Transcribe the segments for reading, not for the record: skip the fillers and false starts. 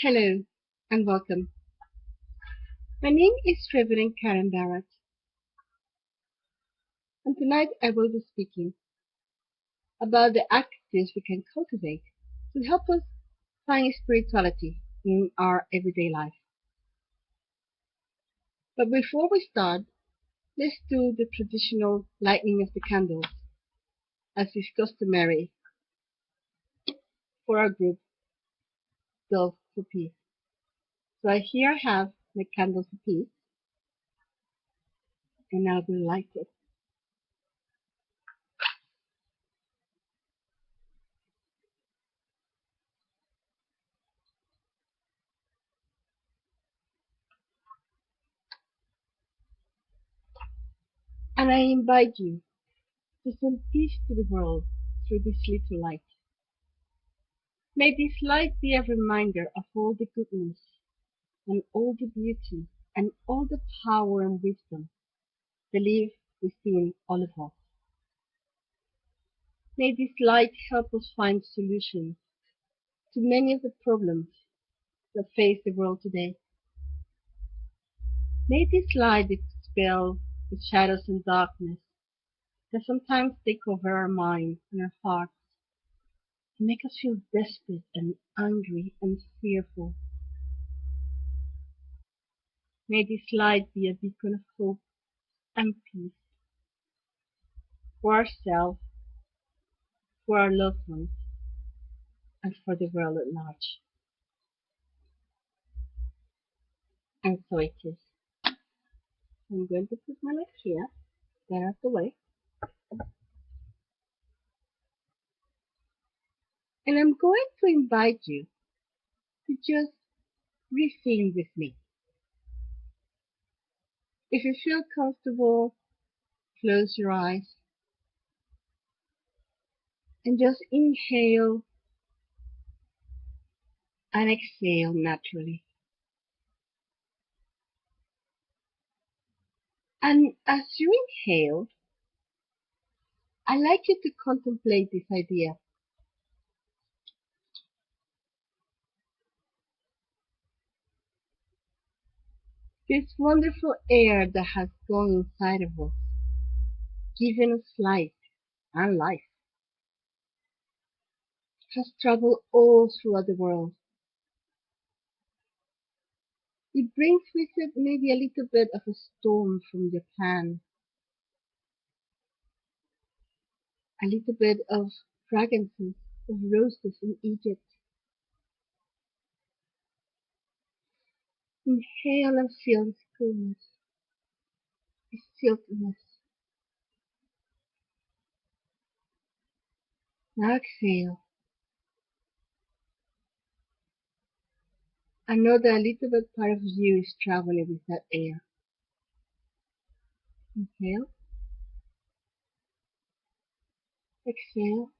Hello and welcome. My name is Reverend Karem Barratt, and tonight I will be speaking about the activities we can cultivate to help us find spirituality in our everyday life. But before we start, let's do the traditional lighting of the candles, as is customary for our group, Dove for Peace. So here I have my candle for peace, and I will light it. And I invite you to send peace to the world through this little light. May this light be a reminder of all the goodness and all the beauty and all the power and wisdom that live within all of us. May this light help us find solutions to many of the problems that face the world today. May this light dispel the shadows and darkness that sometimes take over our minds and our hearts and make us feel desperate and angry and fearful. May this light be a beacon of hope and peace for ourselves, for our loved ones, and for the world at large. And so it is. I'm going to put my leg here, get out of the way, and I'm going to invite you to just breathe with me. If you feel comfortable, close your eyes and just inhale and exhale naturally. And as you inhale, I'd like you to contemplate this idea. This wonderful air that has gone inside of us, giving us light and life, has traveled all throughout the world. It brings with it maybe a little bit of a storm from Japan, a little bit of fragrances of roses in Egypt. Inhale and feel this coolness, this silkiness. Now exhale. And know that a little bit part of you is traveling with that air. Inhale, exhale,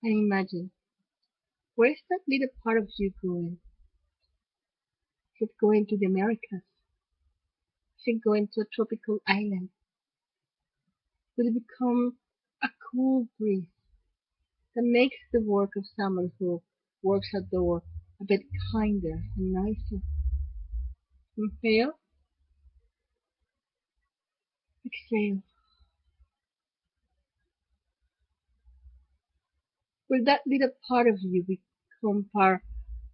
and imagine, where is that little part of you going? Is it going to the Americas? Is it going to a tropical island? Will it become a cool breeze that makes the work of someone who works outdoors a bit kinder and nicer? Inhale, exhale. Will that little part of you become part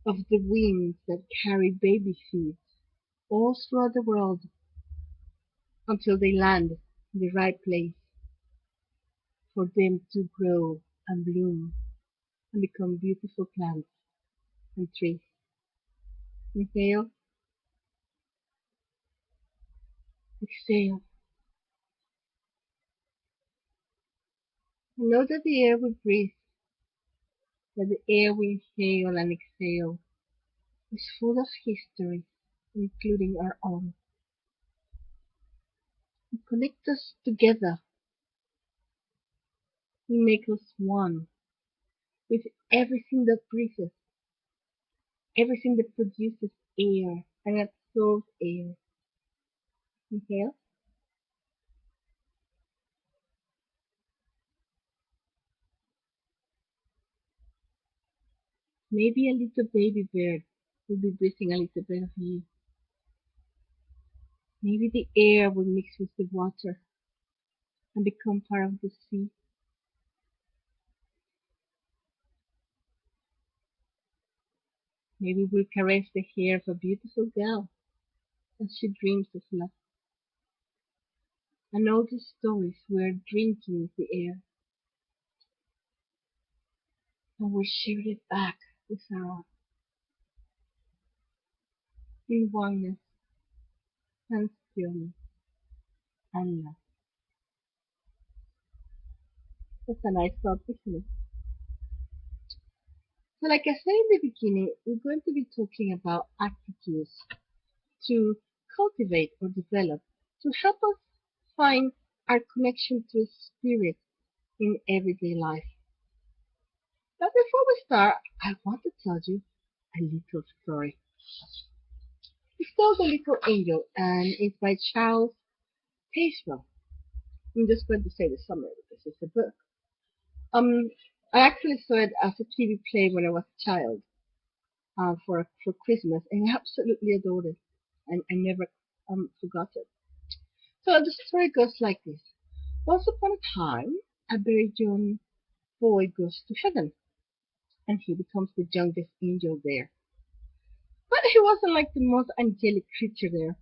of the winds that carry baby seeds all throughout the world until they land in the right place for them to grow and bloom and become beautiful plants and trees? Inhale, exhale. Know that the air we breathe, that the air we inhale and exhale, is full of history, including our own. It connects us together. It makes us one with everything that breathes, everything that produces air and absorbs air. Inhale, Maybe a little baby bird will be breathing a little bit of you. Maybe the air will mix with the water and become part of the sea. Maybe we'll caress the hair of a beautiful girl as she dreams of love. And all the stories we're drinking with the air, and we'll share it back with our in oneness and stillness and love. That's a nice thought, isn't it? So, like I said in the beginning, we're going to be talking about attitudes to cultivate or develop to help us find our connection to spirit in everyday life. But before we start, I want to tell you a little story. It's called The Little Angel and it's by Charles Tazewell. I'm just going to say the summary because it's a book. Um, I actually saw it as a TV play when I was a child for Christmas, and I absolutely adored it, and I never forgot it. So the story goes like this: Once upon a time, a very young boy goes to heaven, and he becomes the youngest angel there. But he wasn't like the most angelic creature there.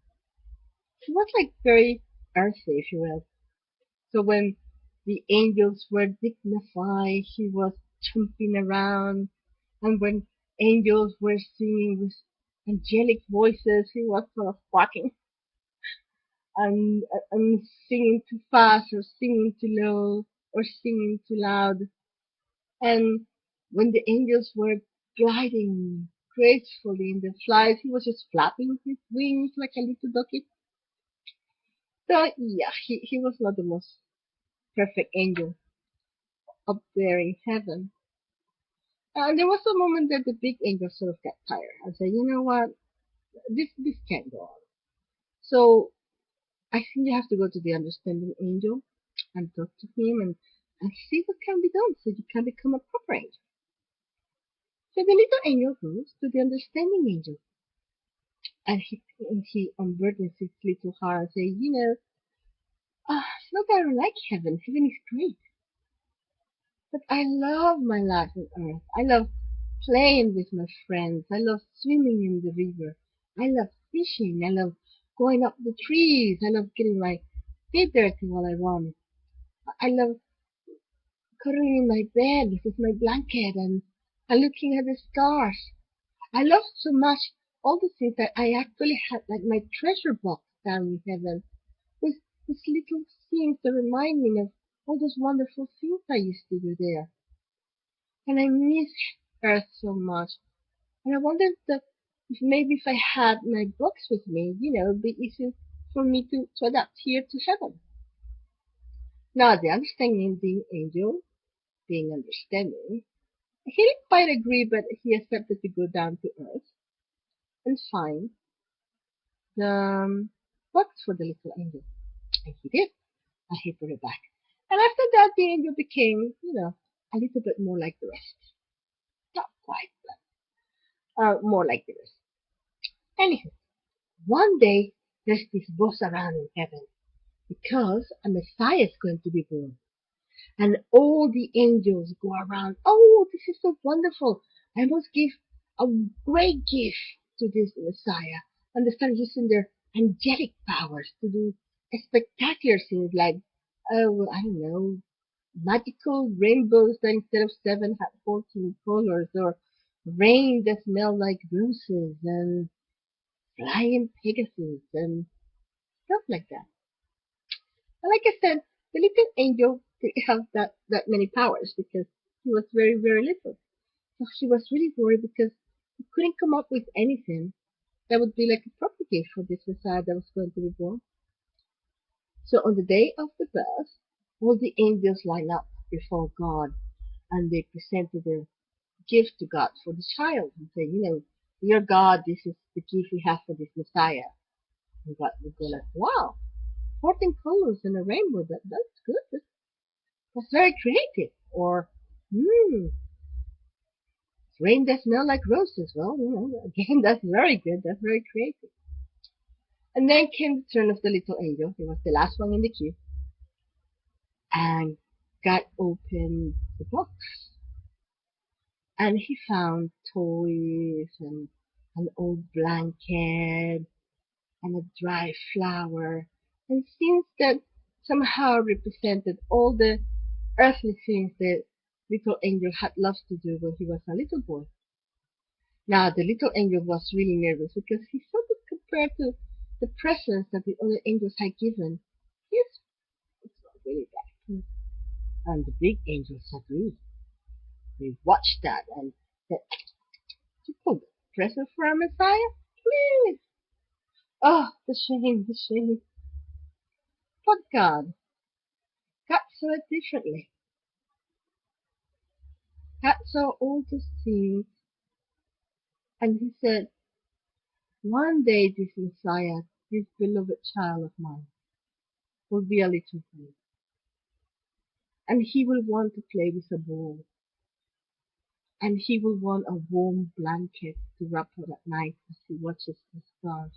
He was like very earthy, if you will. So when the angels were dignified, he was jumping around. And when angels were singing with angelic voices, he was sort of quacking and singing too fast or singing too low or singing too loud. And when the angels were gliding gracefully in the flight, he was just flapping his wings like a little ducky. So yeah, he was not the most perfect angel up there in heaven. And there was a moment that the big angel sort of got tired and said, you know what, this can't go on. So I think you have to go to the understanding angel and talk to him and see what can be done so you can become a proper angel. So the little angel goes to the understanding angel and he unburdens his little heart and says, it's not that I don't like heaven. Heaven is great. But I love my life on earth. I love playing with my friends. I love swimming in the river. I love fishing. I love going up the trees. I love getting my feet dirty while I run. I love cuddling in my bed with my blanket and looking at the stars. I love so much all the things that I actually had like my treasure box down in heaven with little things that remind me of all those wonderful things I used to do there. And I miss Earth so much. And I wondered if maybe if I had my books with me, it'd be easy for me to adapt here to heaven. Now, the understanding being angel, being understanding, he didn't quite agree, but he accepted to go down to Earth and find the books for the little angel. And he did. And he put it back. And after that, the angel became, a little bit more like the rest. Not quite, but more like the rest. Anyhow, one day, there's this buzz around in heaven because a Messiah is going to be born. And all the angels go around, oh, this is so wonderful. I must give a great gift to this Messiah. And they start using their angelic powers to do spectacular things like, oh, I don't know, magical rainbows that instead of seven had 14 colors, or rain that smelled like roses, and flying Pegasus, and stuff like that. And like I said, the little angel didn't have that many powers because he was very, very little. So she was really worried because he couldn't come up with anything that would be like a proper gift for this Messiah that was going to be born. So on the day of the birth, all the angels line up before God and they presented their gift to God for the child and say, dear God, this is the gift we have for this Messiah. And God would go like, wow, 14 colors in a rainbow, that's good. That's very creative. Or, Rain that smell like roses. Well, again, that's very good. That's very creative. And then came the turn of the little angel. He was the last one in the queue. And God opened the box. And he found toys and an old blanket and a dry flower. And things that somehow represented all the earthly things that little angel had loved to do when he was a little boy. Now, the little angel was really nervous because he thought that compared to the presents that the other angels had given, his was not really that good. And the big angels agreed. They watched that and said, "You put a present for our Messiah? Please." Oh, the shame, the shame. But God saw it differently. God saw all those things and he said, one day this Messiah, this beloved child of mine, will be a little boy. And he will want to play with a ball. And he will want a warm blanket to wrap up at night as he watches the stars.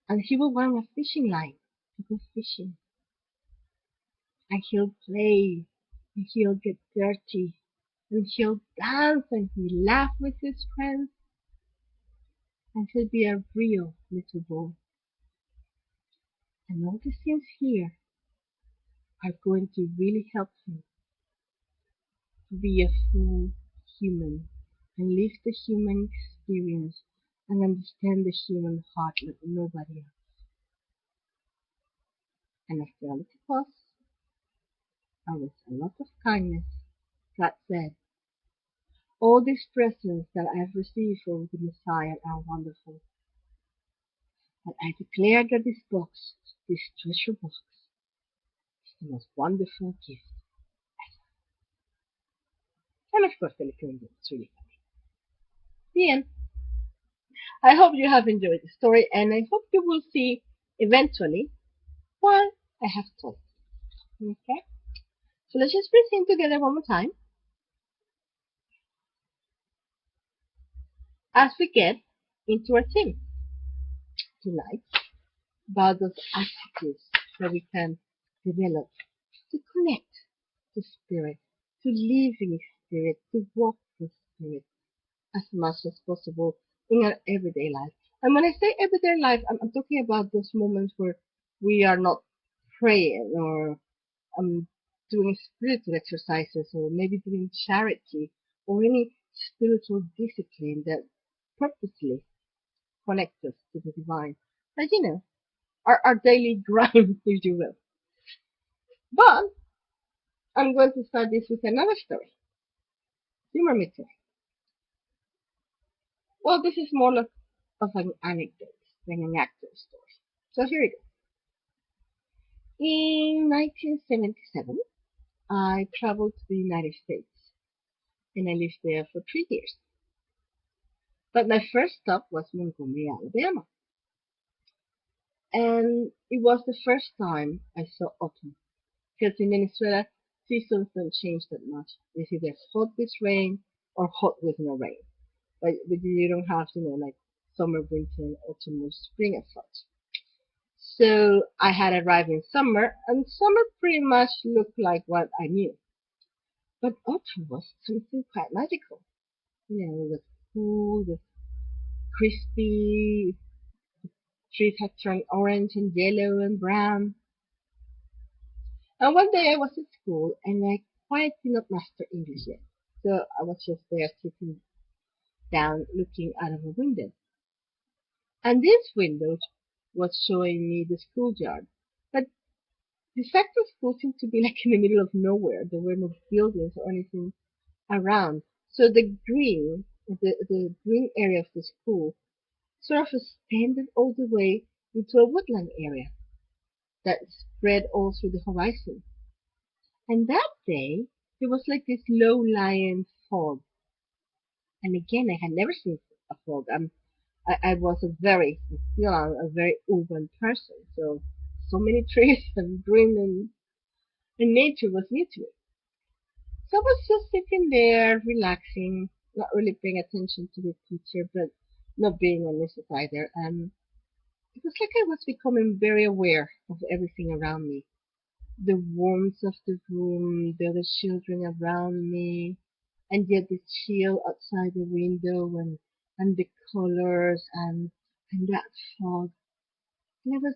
And he will want a fishing line to go fishing. And he'll play. And he'll get dirty. And he'll dance and he'll laugh with his friends. And he'll be a real little boy. And all the things here are going to really help him to be a full human and live the human experience and understand the human heart like nobody else. And after a little pause, and with a lot of kindness, God said, all these presents that I have received from the Messiah are wonderful. But I declare that this box, this treasure box, is the most wonderful gift. And of course, the little angel is really funny. The end. I hope you have enjoyed the story, and I hope you will see eventually what I have told. Okay? So let's just breathe in together one more time as we get into our theme tonight about those attitudes that we can develop to connect to spirit, to live in spirit, to walk with spirit as much as possible in our everyday life. And when I say everyday life, I'm talking about those moments where we are not praying or doing spiritual exercises or maybe doing charity or any spiritual discipline that purposely connects us to the divine. Like, our daily grind, if you will. But I'm going to start this with another story. Humor me today. Well, this is more of an anecdote than an actual story. So here we go. In 1977, I traveled to the United States and I lived there for 3 years. But my first stop was Montgomery, Alabama. And it was the first time I saw autumn. Because in Venezuela, seasons don't change that much. It's either hot with rain or hot with no rain. But you don't have, like summer, winter, autumn, or spring as such. So I had arrived in summer, and summer pretty much looked like what I knew. But autumn was something quite magical. It was cool, it was crispy, trees had turned orange and yellow and brown. And one day I was at school and I quite did not master English yet. So I was just there sitting down looking out of a window. And this window was showing me the schoolyard. But this actual school seemed to be like in the middle of nowhere. There were no buildings or anything around. So the green area of the school sort of extended all the way into a woodland area that spread all through the horizon. And that day, there was like this low-lying fog. And again, I had never seen a fog. I was still am a very urban person. So many trees and green and nature was new to me. So I was just sitting there, relaxing, not really paying attention to the teacher, but not being honest either. And it was like I was becoming very aware of everything around me. The warmth of the room, the other children around me, and yet the chill outside the window and the colors and that fog. And I was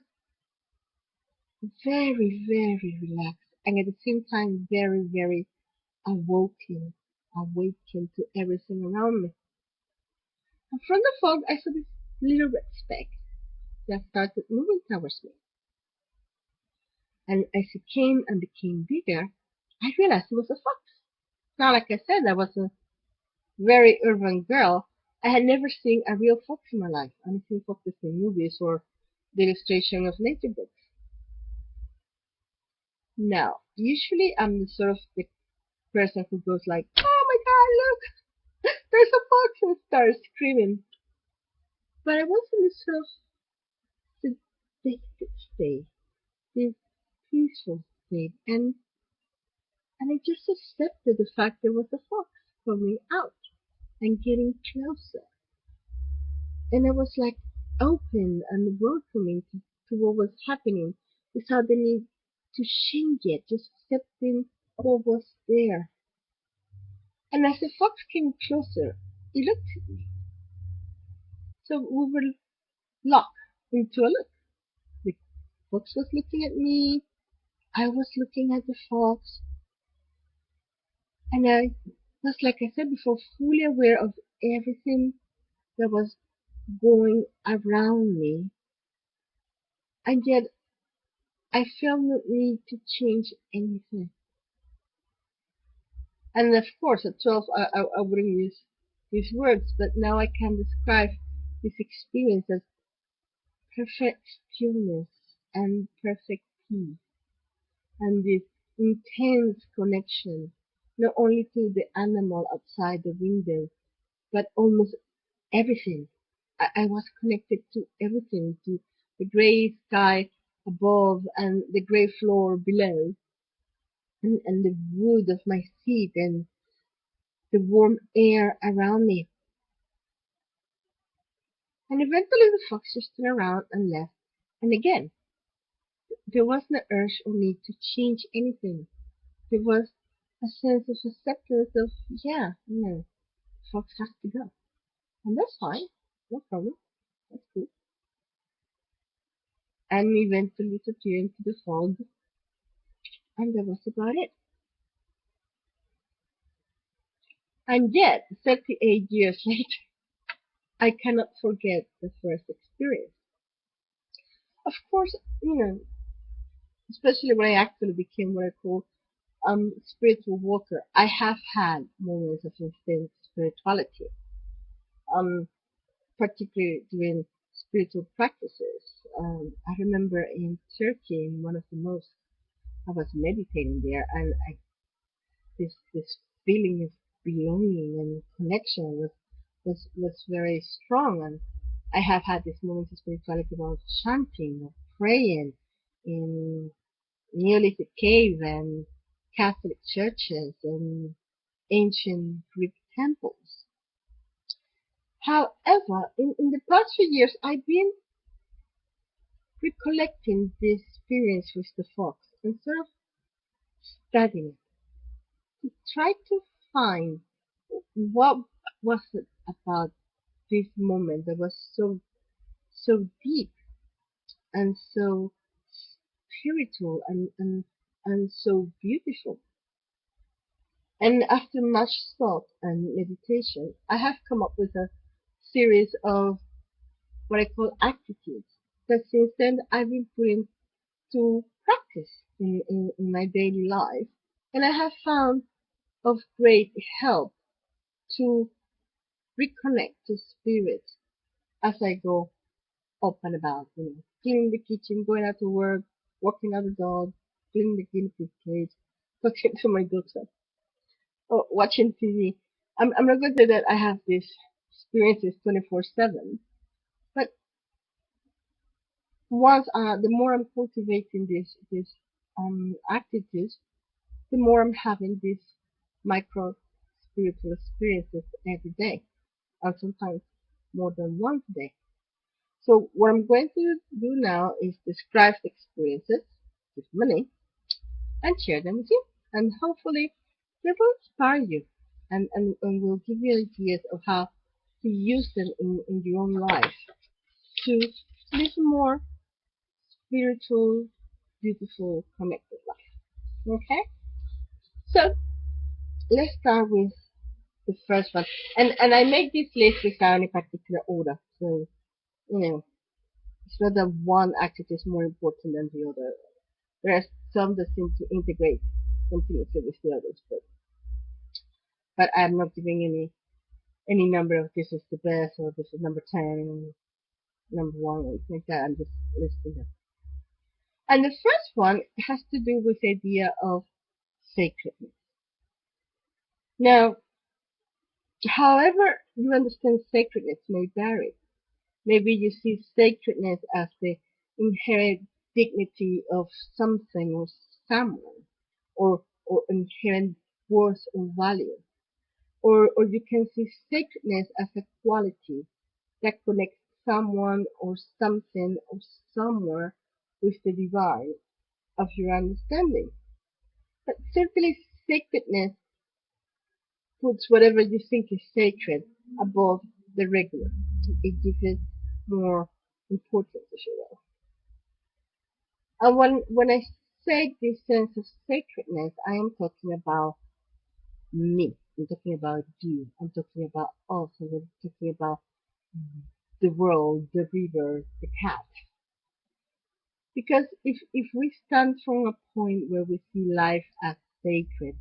very, very relaxed and at the same time very, very awakened to everything around me. And from the fog I saw this little red speck that started moving towards me. And as it came and became bigger, I realized it was a fox. Now, like I said, I was a very urban girl. I had never seen a real fox in my life. I've seen foxes in movies or the illustration of nature books. Now, usually I'm the sort of the person who goes like, "Oh my God, look, there's a fox!" and starts screaming. But I was in this sort of sedated state, this peaceful state, and I just accepted the fact there was a fox coming out and getting closer. And I was like open and welcoming to what was happening without the need to change it, just accepting what was there. And as the fox came closer, he looked at me. So we were locked into a look. The fox was looking at me, I was looking at the fox, and I was, like I said before, fully aware of everything that was going around me. And yet I felt no need to change anything. And of course, at 12, I wouldn't use these words, but now I can describe this experience as perfect stillness and perfect peace, and this intense connection, not only to the animal outside the window, but almost everything. I was connected to everything, to the gray sky above and the gray floor below, and the wood of my seat and the warm air around me. And eventually the fox just turned around and left. And again, there was no urge or need to change anything. There was a sense of acceptance of, yeah, no, the fox has to go. And that's fine. No problem. That's cool. And we eventually disappeared into the fog. And that was about it. And yet, 38 years later, I cannot forget the first experience. Of course, especially when I actually became what I call spiritual walker, I have had moments of intense spirituality, um, particularly during spiritual practices. I remember in Turkey, in one of the mosques, I was meditating there, and this feeling of belonging and connection was very strong. And I have had these moments of spirituality about chanting or praying in Neolithic cave and Catholic churches and ancient Greek temples. However, in the past few years, I've been recollecting this experience with the fox and sort of studying it to try to find what was it about this moment that was so deep and so spiritual and so beautiful. And after much thought and meditation, I have come up with a series of what I call attitudes that since then I've been putting to practice in my daily life. And I have found of great help to reconnect to spirit as I go up and about, cleaning the kitchen, going out to work, walking out the dog, cleaning the guinea pig cage, talking to my daughter, or watching TV. I'm not going to say that I have these experiences 24/7, but the more I'm cultivating this activities, the more I'm having this micro spiritual experiences every day, and sometimes more than once a day. So what I'm going to do now is describe the experiences with money and share them with you. And hopefully they will inspire you and will give you ideas of how to use them in your own life to live a more spiritual, beautiful, connected life. Okay? So let's start with the first one. And I make this list without any particular order. So, you know, it's not that one activity is more important than the other. There are some that seem to integrate continuously with the others, but I'm not giving any number of this is the best or this is number 10, number 1, or anything like that. I'm just listing them. And the first one has to do with the idea of sacredness. Now, however you understand sacredness may vary. Maybe you see sacredness as the inherent dignity of something or someone, or inherent worth or value. Or you can see sacredness as a quality that connects someone or something or somewhere with the divine of your understanding. But certainly sacredness puts whatever you think is sacred above the regular. It gives it more importance, if you will. And when I say this sense of sacredness, I am talking about me. I'm talking about you. I'm talking about us. I'm talking about the world, the river, the cat. Because if we stand from a point where we see life as sacred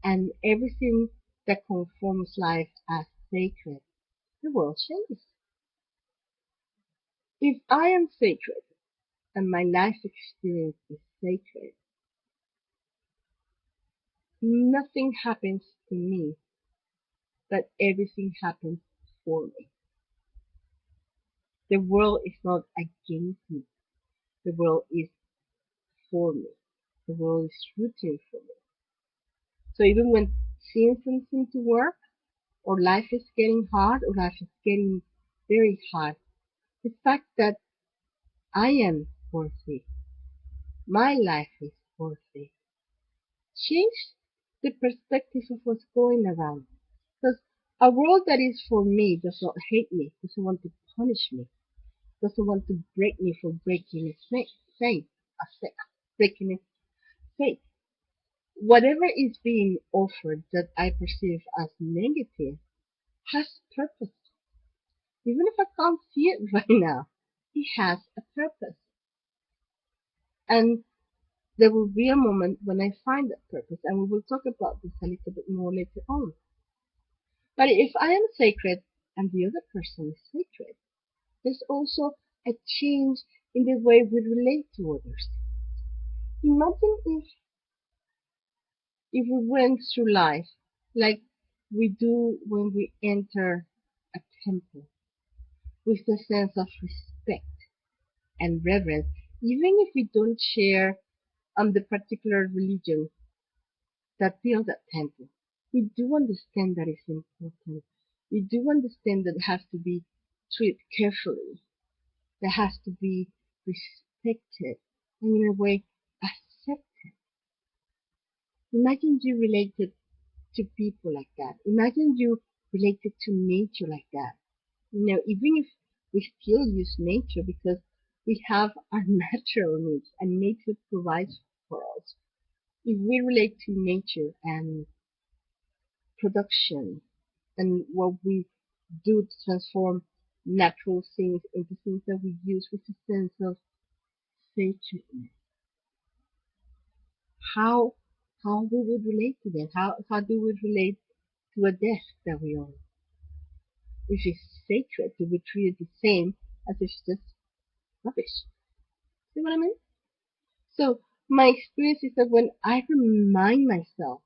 and everything that conforms life as sacred, the world changes. If I am sacred and my life experience is sacred, nothing happens to me, but everything happens for me. The world is not against me. The world is for me. The world is rooting for me. So even when things don't seem to work, or life is getting hard, or life is getting very hard, the fact that I am worthy, my life is worthy, change the perspective of what's going around. Because a world that is for me does not hate me, doesn't want to punish me, doesn't want to break me for breaking its faith, breaking its faith. Whatever is being offered that I perceive as negative has purpose. Even if I can't see it right now, it has a purpose. And there will be a moment when I find that purpose, and we will talk about this a little bit more later on. But if I am sacred and the other person is sacred, there's also a change in the way we relate to others. Imagine if we went through life like we do when we enter a temple, with a sense of respect and reverence, even if we don't share the particular religion that built that temple. We do understand that it's important. We do understand that it has to be treated carefully, that has to be respected, and in a way accepted. Imagine you related to people like that. Imagine you related to nature like that. Even if we still use nature because we have our natural needs and nature provides for us. If we relate to nature and production and what we do to transform natural things into things that we use with a sense of sacredness, how how we would relate to that? How do we relate to a death that we own? If it's sacred, do we treat it the same as if it's just rubbish? See what I mean? So my experience is that when I remind myself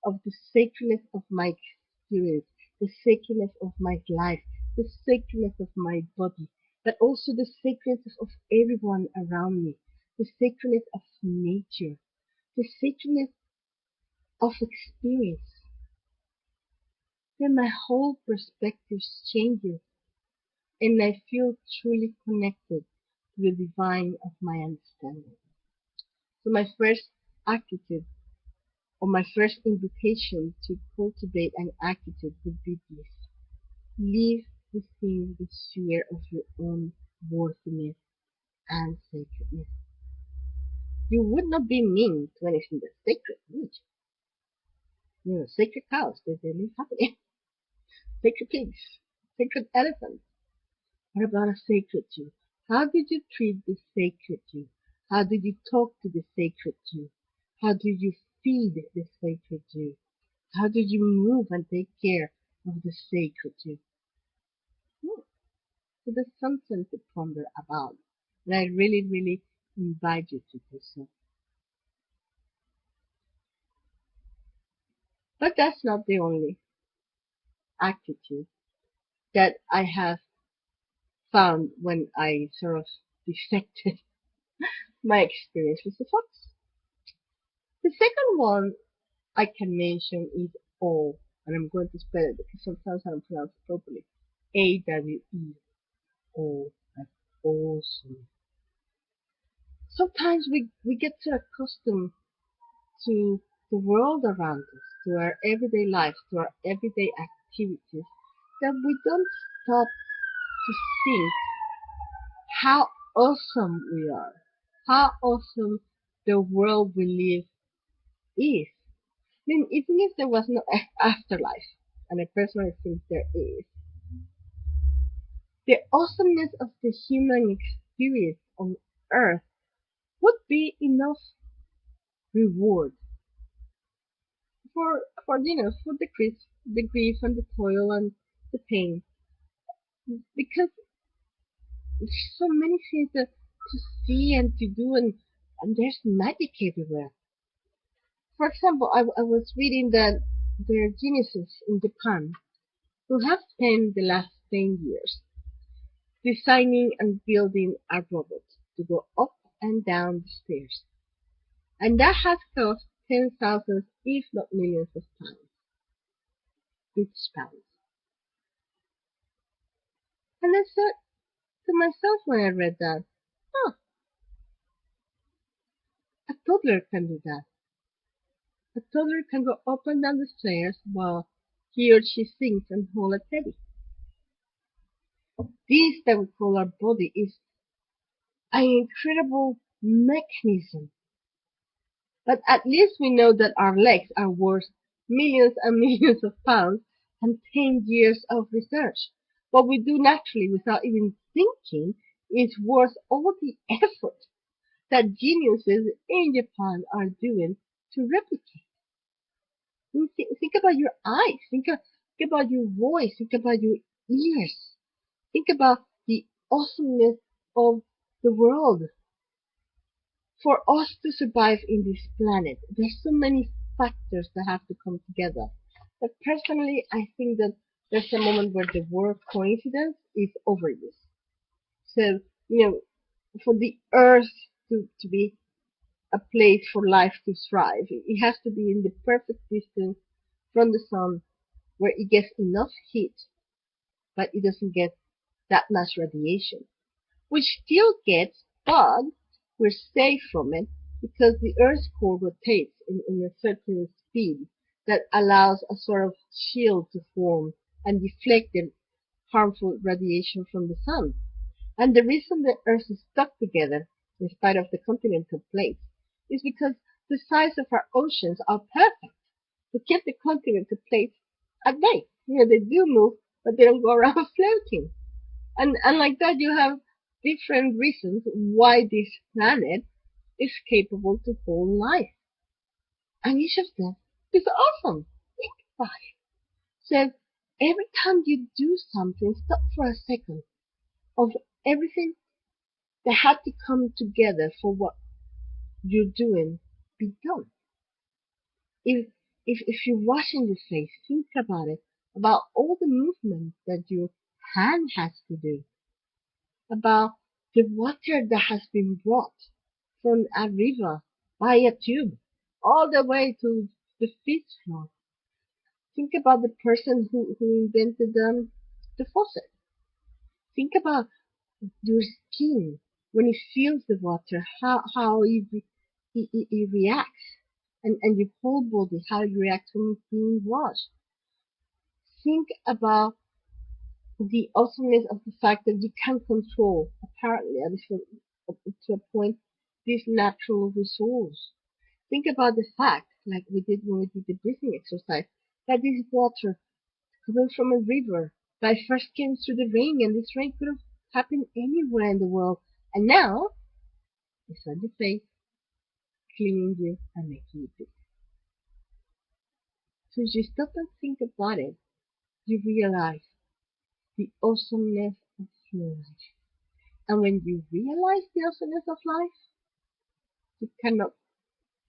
of the sacredness of my experience, the sacredness of my life, the sacredness of my body, but also the sacredness of everyone around me, the sacredness of nature, the sacredness of experience. then my whole perspective changes and I feel truly connected to the divine of my understanding. So my first attitude or my first invitation to cultivate an attitude would be this. Live within the sphere of your own worthiness and sacredness. You would not be mean to anything that's sacred, would you? You know, sacred cows, they live happily. Sacred pigs, sacred elephants. What about a sacred you? How did you treat the sacred you? How did you talk to the sacred you? How did you feed the sacred you? How did you move and take care of the sacred you? Hmm. So there's something to ponder about. And I really, really invite you to do so. But that's not the only attitude that I have found when I sort of dissected my experience with the fox. The second one I can mention is awe, and I'm going to spell it because sometimes I don't pronounce it properly. AWE, awe, like awesome. Sometimes we get so accustomed to the world around us, to our everyday life, to our everyday activities, that we don't stop to think how awesome we are, how awesome the world we live is. I mean, even if there was no afterlife, and I personally think there is, the awesomeness of the human experience on Earth would be enough reward for for the grief and the toil and the pain, because there's so many things to see and to do, and there's magic everywhere. For example, I was reading that there are geniuses in Japan who have spent the last 10 years designing and building a robot to go up and down the stairs. And that has cost 10,000, if not millions of pounds, British pounds. And I said to myself when I read that, oh, a toddler can do that. A toddler can go up and down the stairs while he or she sings and hold a teddy. This that we call our body is an incredible mechanism. But at least we know that our legs are worth millions and millions of pounds and 10 years of research. What we do naturally without even thinking is worth all the effort that geniuses in Japan are doing to replicate. Think about your eyes, think about your voice, think about your ears, think about the awesomeness of the world. For us to survive in this planet, there's so many factors that have to come together. But personally, I think that there's a moment where the word coincidence is overused. So, for the Earth to be a place for life to thrive, it has to be in the perfect distance from the sun where it gets enough heat, but it doesn't get that much radiation, which still gets, but we're safe from it because the Earth's core rotates in a certain speed that allows a sort of shield to form and deflect the harmful radiation from the sun. And the reason the Earth is stuck together, in spite of the continental plates, is because the size of our oceans are perfect to keep the continental plates at bay. They do move, but they don't go around floating. And like that, you have different reasons why this planet is capable to hold life. And each of them is awesome. Think about it. So every time you do something, stop for a second of everything that had to come together for what you're doing be done. If if you're washing your face, think about it, about all the movements that your hand has to do, about the water that has been brought from a river by a tube all the way to the fifth floor. Think about the person who invented the faucet. Think about your skin when it feels the water, how it reacts, and your whole body, how it reacts when it's being washed. Think about the awesomeness of the fact that you can control, apparently, at least up to a point, this natural resource. Think about the fact, like we did when we did the breathing exercise, that this water coming from a river that first came through the rain, and this rain could have happened anywhere in the world, and now it's on your face, cleaning you and making you breathe. So as you stop and think about it, you realize the awesomeness of life. And when you realize the awesomeness of life, you cannot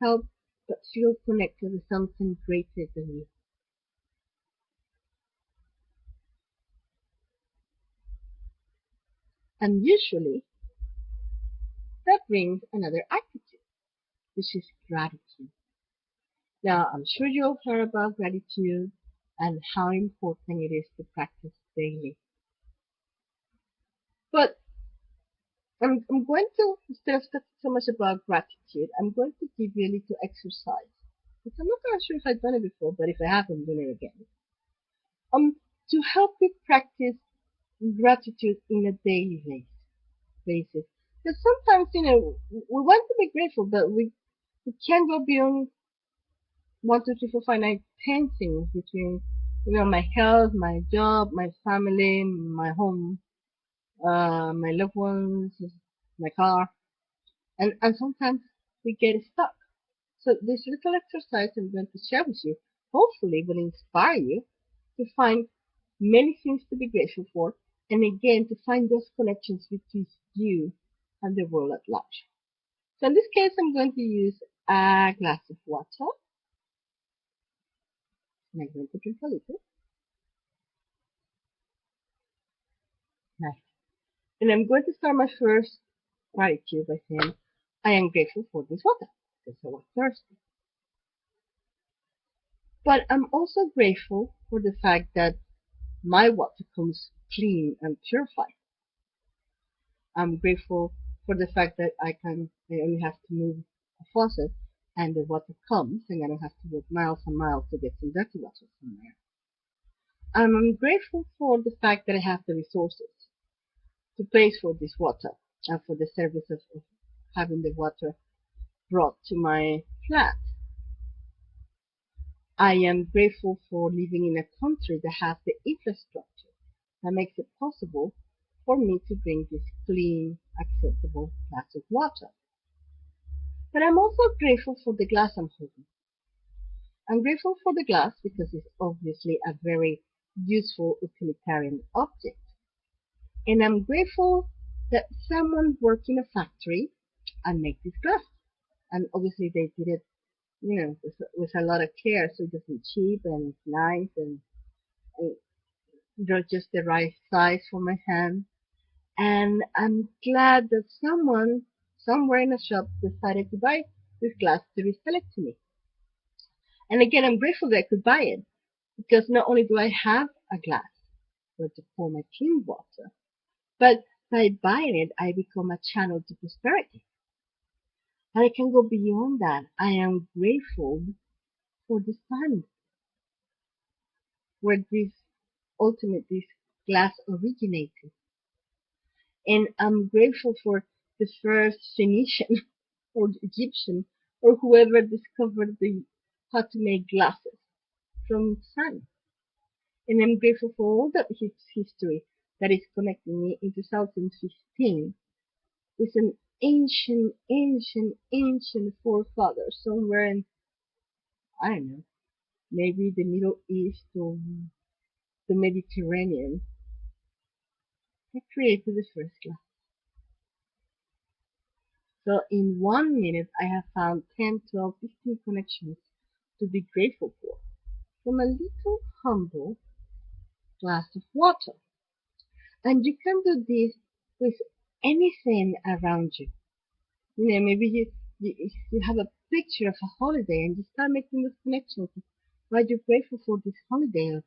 help but feel connected to something greater than you. And usually, that brings another attitude, which is gratitude. Now, I'm sure you've heard about gratitude and how important it is to practice daily. But I'm going to, instead of talking so much about gratitude, I'm going to give you a little exercise. Because I'm not quite sure if I've done it before, but if I have, I'm doing it again. To help you practice gratitude in a daily basis. Because sometimes, we want to be grateful, but we can't go beyond 1, 2, 3, 4, 5, 9, 10 things between, my health, my job, my family, my home, my loved ones, my car, and sometimes we get stuck. So this little exercise I'm going to share with you hopefully will inspire you to find many things to be grateful for, and again to find those connections between you and the world at large. So in this case, I'm going to use a glass of water, and I'm going to drink a little. Nice. And I'm going to start my first gratitude by saying, I am grateful for this water because I was thirsty. But I'm also grateful for the fact that my water comes clean and purified. I'm grateful for the fact that I only have to move a faucet and the water comes and I don't have to walk miles and miles to get some dirty water somewhere. I'm grateful for the fact that I have the resources to pay for this water and for the service of having the water brought to my flat. I am grateful for living in a country that has the infrastructure that makes it possible for me to drink this clean, acceptable glass of water. But I'm also grateful for the glass I'm holding. I'm grateful for the glass because it's obviously a very useful utilitarian object. And I'm grateful that someone worked in a factory and made this glass. And obviously they did it, with a lot of care, so it doesn't cheap and it's nice and just the right size for my hand. And I'm glad that someone somewhere in a shop decided to buy this glass to resell it to me. And again, I'm grateful that I could buy it because not only do I have a glass where to pour my clean water, but by buying it, I become a channel to prosperity. And I can go beyond that. I am grateful for the sun where this glass originated. And I'm grateful for the first Phoenician or Egyptian or whoever discovered how to make glasses from sun. And I'm grateful for all that history that is connecting me in 2015 with an ancient forefather somewhere in, I don't know, maybe the Middle East or the Mediterranean that created the first glass. So in 1 minute, I have found 10, 12, 15 connections to be grateful for from a little humble glass of water. And you can do this with anything around you. Maybe you have a picture of a holiday and you start making those connections Why are you grateful for this holiday? Or,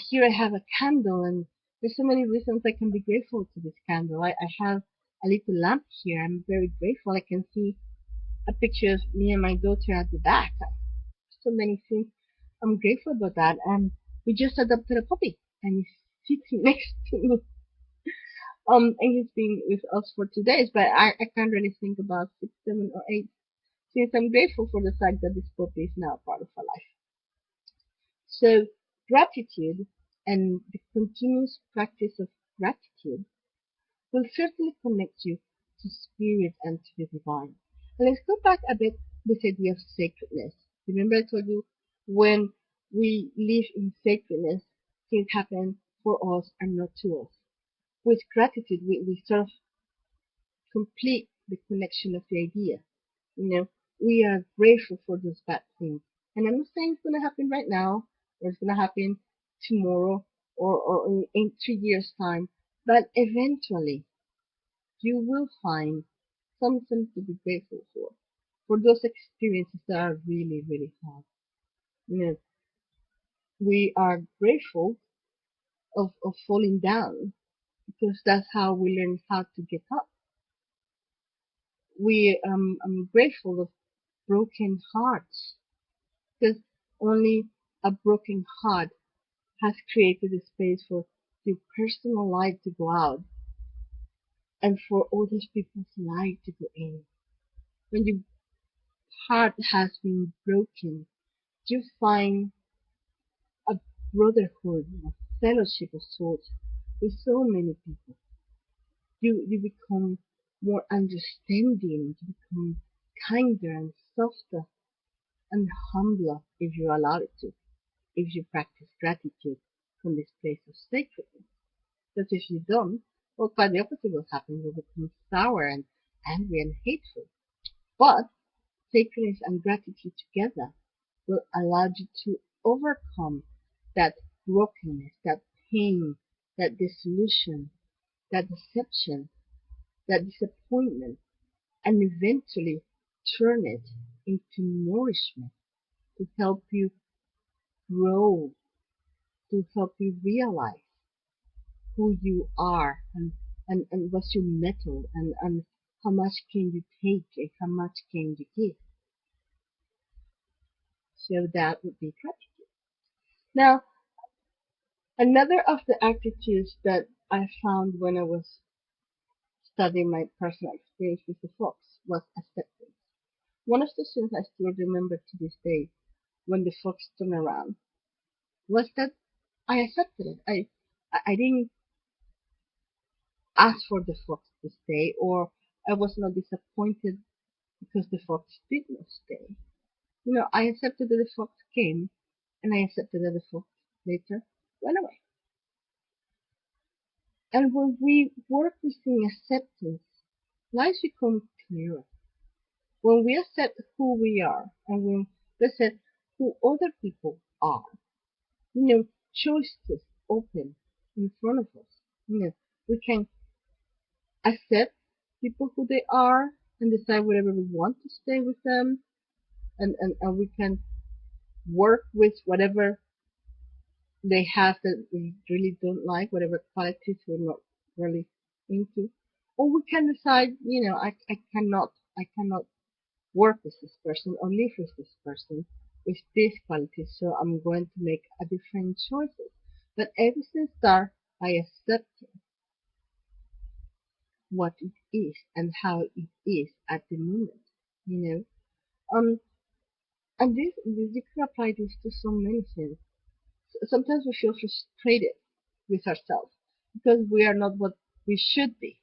here I have a candle, and there's so many reasons I can be grateful to this candle. I have a little lamp here. I'm very grateful. I can see a picture of me and my daughter at the back. So many things. I'm grateful about that. And we just adopted a puppy, and he's sitting next to me. And he's been with us for 2 days, but I can't really think about 6, 7, or 8, since I'm grateful for the fact that this puppy is now part of our life. So gratitude and the continuous practice of gratitude will certainly connect you to spirit and to the divine. And let's go back a bit, this idea of sacredness. Remember I told you, when we live in sacredness, things happen for us and not to us. With gratitude, we sort of complete the connection of the idea. You know, we are grateful for those bad things. And I'm not saying it's going to happen right now, or it's going to happen tomorrow, or in 3 years' time, but eventually you will find something to be grateful for those experiences that are really, really hard. You know, we are grateful of falling down because that's how we learn how to get up. I'm grateful of broken hearts because only a broken heart has created a space for your personal light to go out and for other people's light to go in. When your heart has been broken, you find a brotherhood, a fellowship of sorts with so many people. You become more understanding, you become kinder and softer and humbler if you allow it to, if you practice gratitude from this place of sacredness. But if you don't, well, quite the opposite will happen. You'll become sour and angry and hateful. But sacredness and gratitude together will allow you to overcome that brokenness, that pain, that disillusion, that deception, that disappointment, and eventually turn it into nourishment to help you grow, to help you realize who you are and what's your metal and how much can you take and how much can you give. So that would be gratitude. Now, another of the attitudes that I found when I was studying my personal experience with the fox was acceptance. One of the things I still remember to this day when the fox turned around was that I accepted it. I didn't ask for the fox to stay, or I was not disappointed because the fox did not stay. You know, I accepted that the fox came, and I accepted that the fox later went away. And when we work within acceptance, life becomes clearer. When we accept who we are, and when we accept who other people are, you know, choices open in front of us. You know, we can accept people who they are and decide whatever we want to stay with them, and we can work with whatever they have that we really don't like, whatever qualities we're not really into. Or we can decide, you know, I cannot work with this person or live with this person with these qualities, so I'm going to make a different choices. But everything starts by accepting what it is and how it is at the moment, you know. And this you can apply this to so many things. Sometimes we feel frustrated with ourselves because we are not what we should be.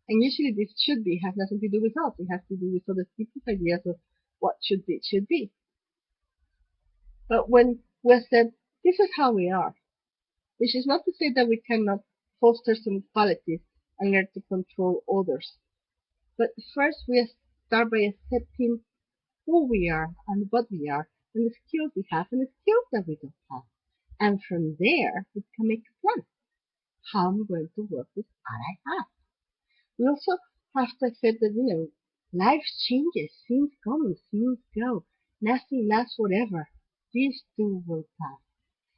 And usually this should be has nothing to do with us. It has to do with other people's ideas of what should be. But when we said this is how we are, which is not to say that we cannot foster some qualities and learn to control others. But first we start by accepting who we are and what we are and the skills we have and the skills that we don't have. And from there, we can make a plan. How I'm going to work with what I have. We also have to accept that, you know, life changes, things come, things go. Nothing lasts forever. These too will pass.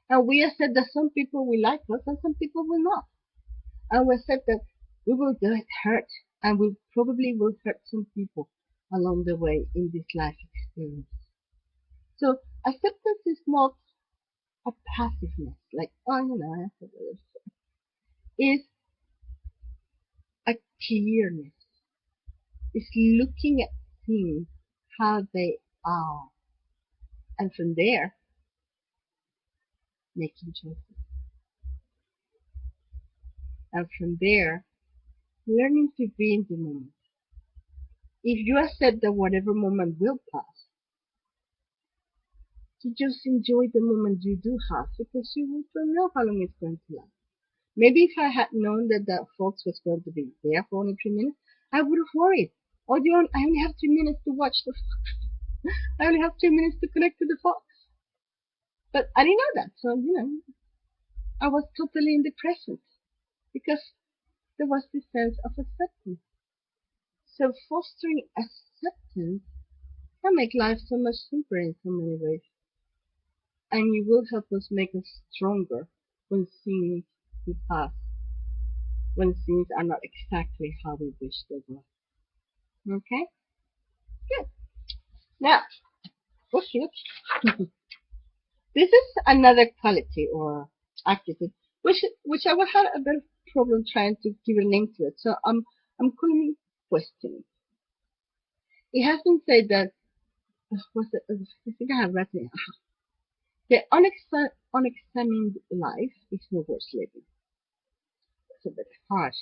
And we accept that some people will like us and some people will not. And we accept that we will get hurt and we probably will hurt some people along the way in this life experience. So acceptance is not a passiveness, like, oh, I accept this. It's a clearness. It's looking at things how they are. And from there, making choices. And from there, learning to be in the moment. If you accept that whatever moment will pass, to just enjoy the moment you do have because you don't know how long it's going to last. Maybe if I had known that that fox was going to be there for only 3 minutes, I would have worried. Oh, I only have 3 minutes to watch the fox. I only have 3 minutes to connect to the fox. But I didn't know that, so I was totally in the present because there was this sense of acceptance. So fostering acceptance can make life so much simpler in so many ways. And it will help us make us stronger when things do pass, when things are not exactly how we wish they were. Okay? Good. Now, oh shoot. This is another quality or attitude, which I will have a bit of problem trying to give a name to it. So I'm calling it questioning. It has been said that I think I have read it. The unexamined life is no worth living. It's a bit harsh.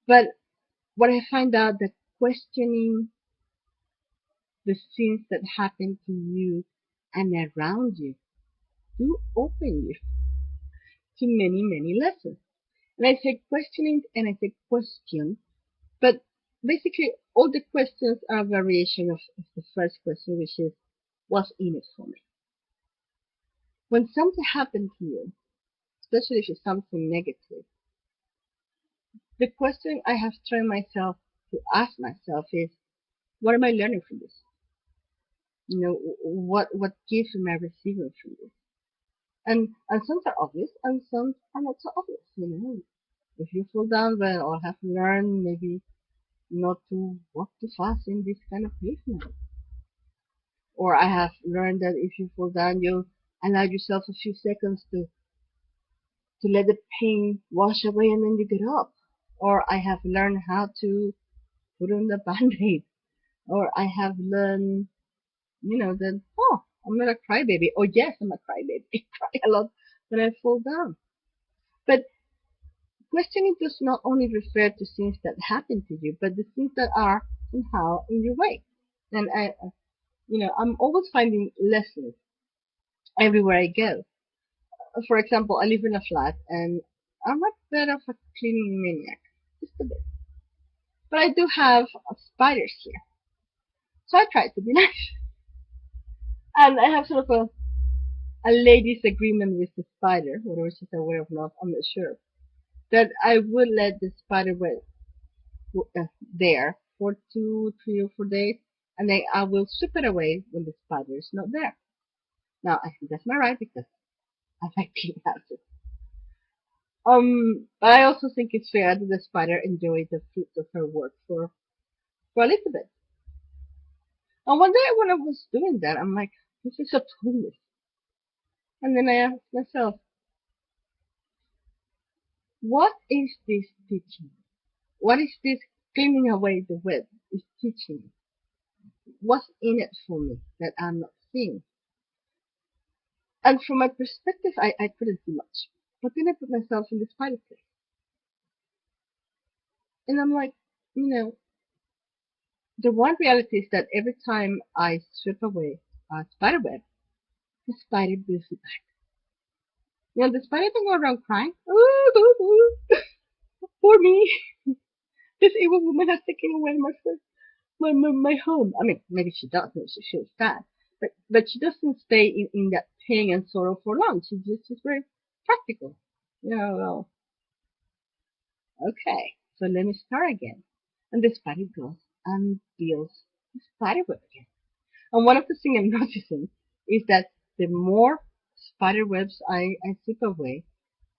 But what I find out that questioning the things that happen to you and around you do open you to many, many lessons. And I say questioning and I say question, but basically all the questions are a variation of the first question, which is, what's in it for me? When something happens to you, especially if it's something negative, the question I have trained myself to ask myself is, what am I learning from this? What gift am I receiving from this? And some are obvious and some are not so obvious. If you fall down, well, or have learned maybe not to walk too fast in this kind of pavement. Or I have learned that if you fall down, you allow yourself a few seconds to let the pain wash away and then you get up. Or I have learned how to put on the band-aid. Or I have learned, that, oh, I'm not a crybaby. Oh, yes, I'm a crybaby. I cry a lot when I fall down. But questioning does not only refer to things that happen to you, but the things that are somehow in your way. And I'm always finding lessons everywhere I go. For example, I live in a flat and I'm a bit of a cleaning maniac, just a bit. But I do have spiders here. So I try to be nice. And I have sort of a lady's agreement with the spider, whether she's aware or not, I'm not sure, that I would let the spider web there for 2, 3, or 4 days, and then I will strip it away when the spider is not there. Now, I think that's my right because I like clean houses. But I also think it's fair that the spider enjoys the fruits of her work for a little bit. And one day when I was doing that, I'm like, this is so foolish. And then I asked myself, what is this teaching? What is this cleaning away the web is teaching me? What's in it for me that I'm not seeing? And from my perspective, I couldn't see much. But then I put myself in the spider place. And I'm like, the one reality is that every time I strip away a spider web, the spider builds it back. The spider don't go around crying. Oh, poor me. This evil woman has taken away my home. I mean, maybe she does. Maybe she feels sad. But she doesn't stay in that pain and sorrow for long. She's very practical. Well, okay, so let me start again. And the spider goes and builds the spider web again. And one of the things I'm noticing is that the more spider webs I sweep away,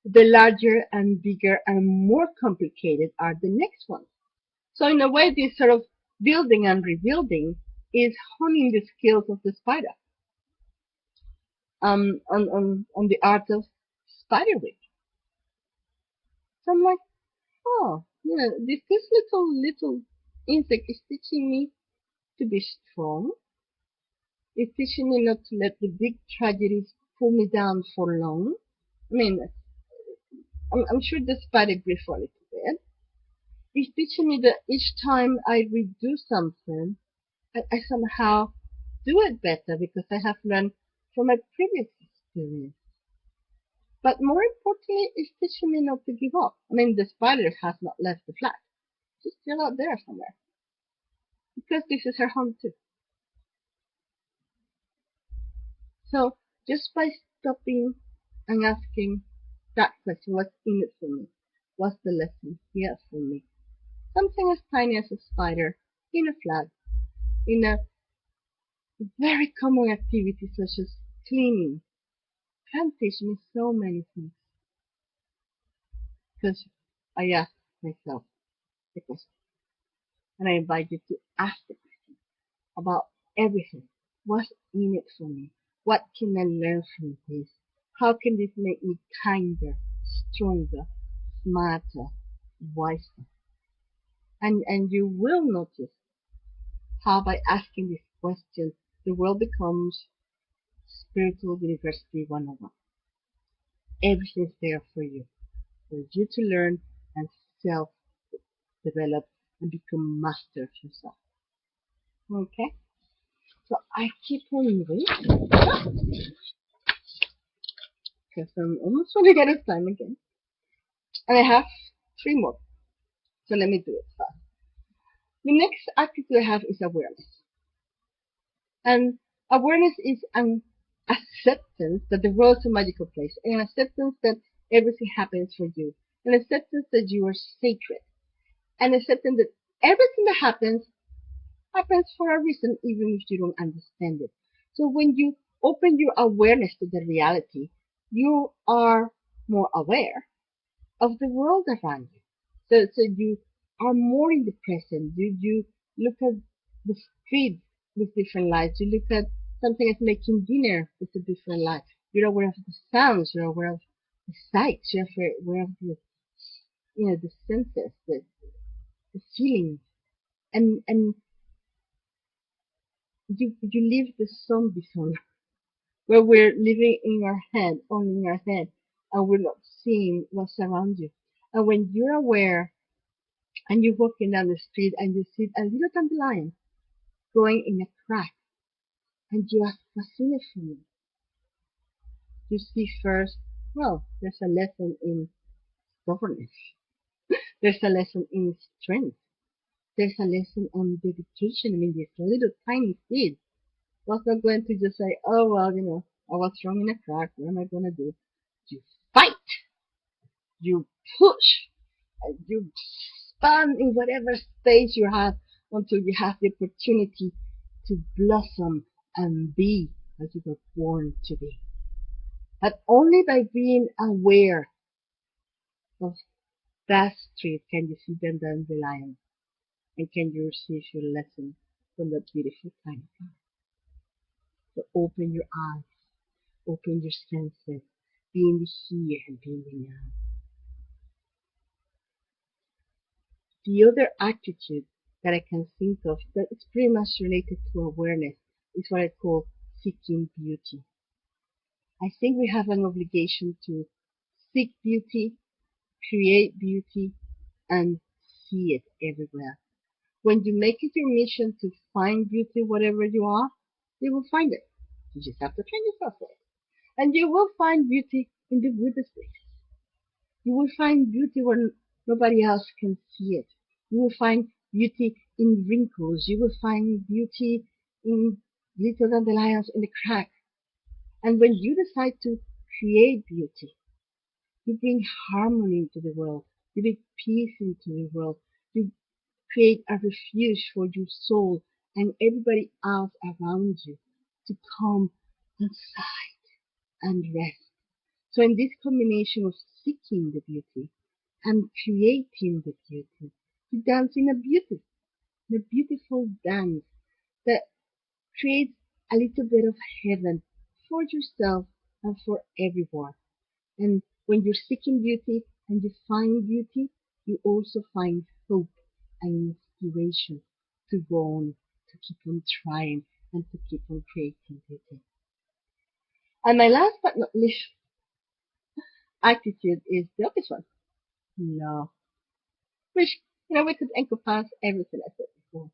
the larger and bigger and more complicated are the next ones. So in a way, this sort of building and rebuilding is honing the skills of the spider on the art of spider web. So I'm like, oh, this little insect is teaching me to be strong. It's teaching me not to let the big tragedies pull me down for long. I mean, I'm sure the spider grief a little bit. It's teaching me that each time I redo something, I somehow do it better because I have learned from my previous experience. But more importantly, it's teaching me not to give up. I mean, the spider has not left the flat. She's still out there somewhere. Because this is her home too. So just by stopping and asking that question, what's in it for me? What's the lesson here for me? Something as tiny as a spider in a flat, in a very common activity such as cleaning, can teach me so many things. Because I ask myself the question, and I invite you to ask the question about everything. What's in it for me? What can I learn from this? How can this make me kinder, stronger, smarter, wiser? And you will notice how by asking this question, the world becomes Spiritual University 101. Everything's there for you to learn and self-develop and become master of yourself. Okay? So I keep on moving because I'm almost running out of time again. And I have 3 more. So let me do it fast. The next attitude I have is awareness. And awareness is an acceptance that the world is a magical place, an acceptance that everything happens for you, an acceptance that you are sacred, an acceptance that everything that happens for a reason, even if you don't understand it. So when you open your awareness to the reality, you are more aware of the world around you. So you are more in the present. You look at the street with different lights. You look at something as making dinner with a different light. You're aware of the sounds. You're aware of the sights. You're aware of the senses, the feelings, and you leave the zombie zone where we're living in our head, only in our head, and we're not seeing what's around you. And when you're aware and you're walking down the street and you see a little dandelion growing in a crack, and you ask, what's in it for me? You see first, well, there's a lesson in stubbornness. There's a lesson in strength. There's a lesson on dedication. I mean, this little tiny seed was not going to just say, oh, well, I was thrown in a crack. What am I going to do? You fight. You push. You span in whatever space you have until you have the opportunity to blossom and be as you were born to be. But only by being aware of that street can you see the dandelion and can you receive your lesson from that beautiful tiny flower. So open your eyes, open your senses, be in the here and be in the now. The other attitude that I can think of that is pretty much related to awareness is what I call seeking beauty. I think we have an obligation to seek beauty, create beauty, and see it everywhere. When you make it your mission to find beauty wherever you are, you will find it. You just have to train yourself for it. And you will find beauty in the weirdest places. You will find beauty where nobody else can see it. You will find beauty in wrinkles. You will find beauty in little dandelions in the crack. And when you decide to create beauty, you bring harmony into the world. You bring peace into the world. You create a refuge for your soul and everybody else around you to come and sigh and rest. So in this combination of seeking the beauty and creating the beauty, you dance in a beautiful dance that creates a little bit of heaven for yourself and for everyone. And when you're seeking beauty and you find beauty, you also find hope and inspiration to go on, to keep on trying, and to keep on creating beauty. And my last but not least attitude is the obvious one, love, which we could encompass everything I said before.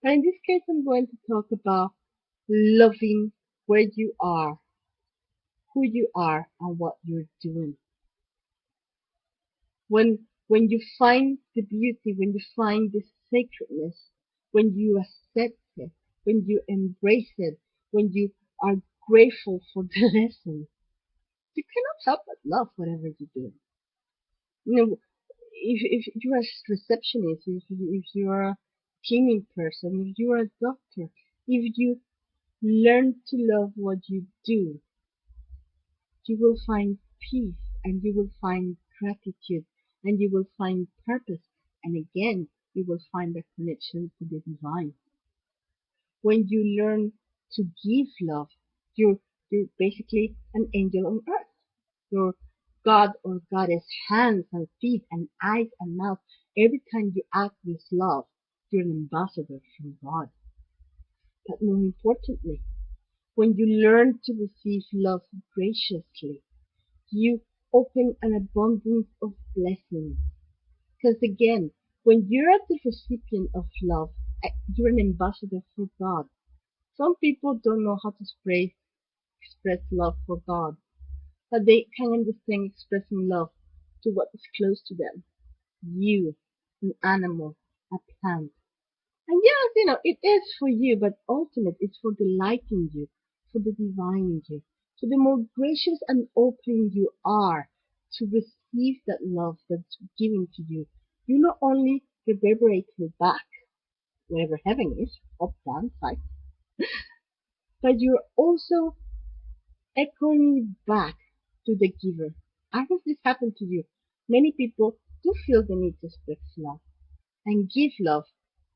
But in this case, I'm going to talk about loving where you are, who you are, and what you're doing. When you find the beauty, when you find the sacredness, when you accept it, when you embrace it, when you are grateful for the lesson, you cannot help but love whatever you do. You know, if you're a receptionist, if you're a cleaning person, if you're a doctor, if you learn to love what you do, you will find peace and you will find gratitude and you will find purpose. And again, you will find a connection to the divine. When you learn to give love, you're basically an angel on earth. Your God or goddess hands and feet and eyes and mouth. Every time you act with love, you're an ambassador from God. But more importantly, when you learn to receive love graciously, you open an abundance of blessings. Because again, when you're at the recipient of love, you're an ambassador for God. Some people don't know how to express love for God, but they can understand expressing love to what is close to them. You, an animal, a plant. And yes, it is for you, but ultimately it's for the light in you, for the divine in you. So the more gracious and open you are to receive that love that's given to you, you not only reverberate it back, wherever heaven is, up, down, side, but you're also echoing back to the giver. How does this happen to you? Many people do feel the need to express love and give love,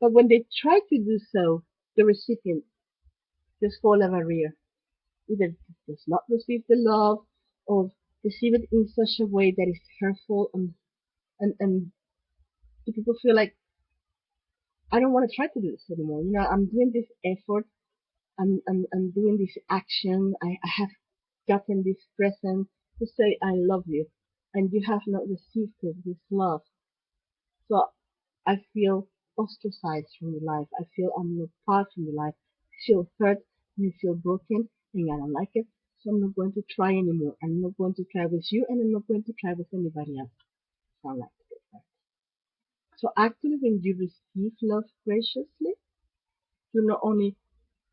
but when they try to do so, the recipient just fall a barrier. Either does not receive the love or receive it in such a way that is hurtful and the people feel like I don't want to try to do this anymore. I'm doing this effort, I'm doing this action, I have gotten this present to say I love you and you have not received it, this love. So I feel ostracized from your life. I feel I'm not part from your life. I feel hurt and I feel broken and I don't like it. So I'm not going to try anymore. I'm not going to try with you and I'm not going to try with anybody else. So I like to get hurt. So actually when you receive love graciously, you're not only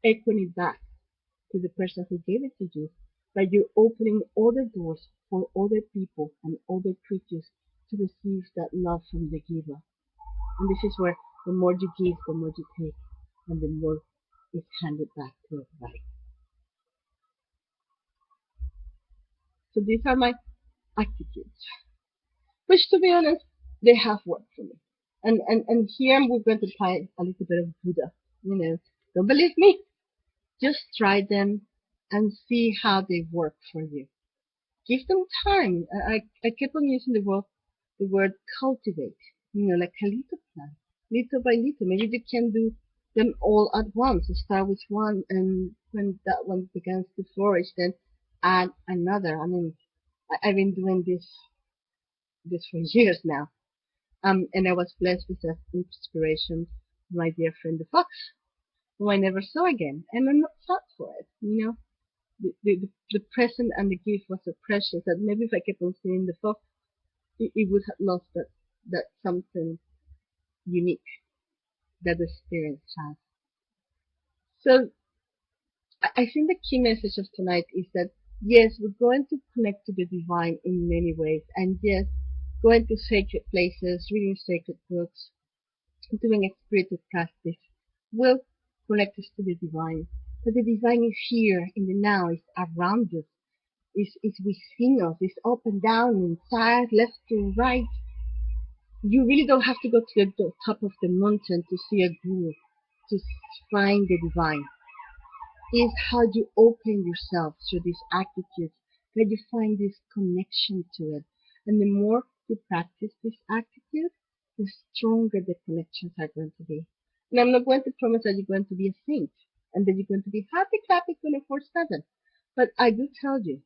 echoing it back to the person who gave it to you, but you're opening other doors for other people and other creatures to receive that love from the giver. And this is where the more you give, the more you take, and the more is handed back to everybody. So these are my attitudes, which to be honest, they have worked for me. And here we're going to try a little bit of Buddha. Don't believe me? Just try them and see how they work for you. Give them time. I keep on using the word cultivate. Like a little plant, little by little. Maybe you can do them all at once. Start with one, and when that one begins to flourish, then add another. I mean, I've been doing this for years now. And I was blessed with that inspiration from my dear friend the fox, who I never saw again, and I'm not sad for it. The present and the gift was so precious that maybe if I kept on seeing the fox, it would have lost that something unique that the experience has. So I think the key message of tonight is that yes, we're going to connect to the divine in many ways, and yes, going to sacred places, reading sacred books, doing a spiritual practice will connect us to the divine. But the divine is here in the now, is around us, is within us, is up and down, inside, left to right. You really don't have to go to the top of the mountain to see a guru, to find the divine. Is how you open yourself through this attitude, that you find this connection to it. And the more you practice this attitude, the stronger the connections are going to be. And I'm not going to promise that you're going to be a saint and that you're going to be happy, clappy 24/7. But I do tell you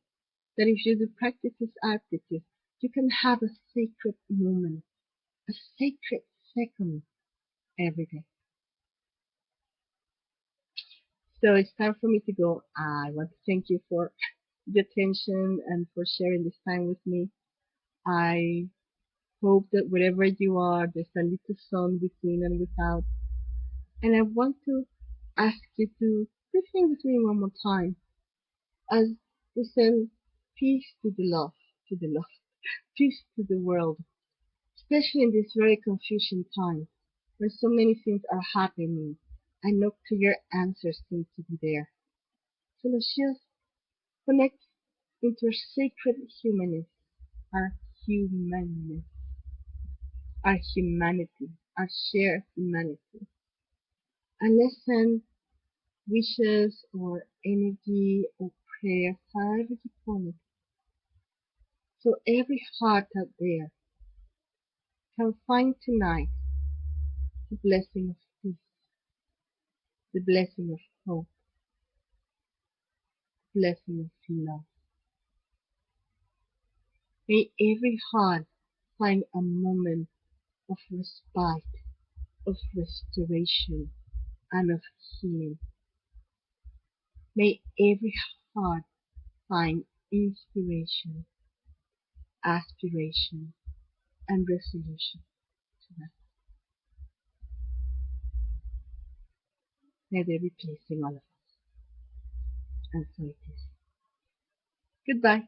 that if you do practice this attitude, you can have a sacred moment, a sacred second every day. So it's time for me to go. I want to thank you for the attention and for sharing this time with me. I hope that wherever you are, there's a little sun within and without. And I want to ask you to listen with me one more time as we send peace to the love, peace to the world, especially in this very confusing time where so many things are happening and no clear answers seem to be there. So let's just connect into our sacred humanness, our humanness, our humanity, our shared humanity. And let's send wishes or energy or prayers, however you call it. So every heart out there can find tonight the blessing of peace, the blessing of hope, the blessing of love. May every heart find a moment of respite, of restoration, and of healing. May every heart find inspiration, aspiration, and resolution tonight. May there be peace in all of us. And so it is. Goodbye.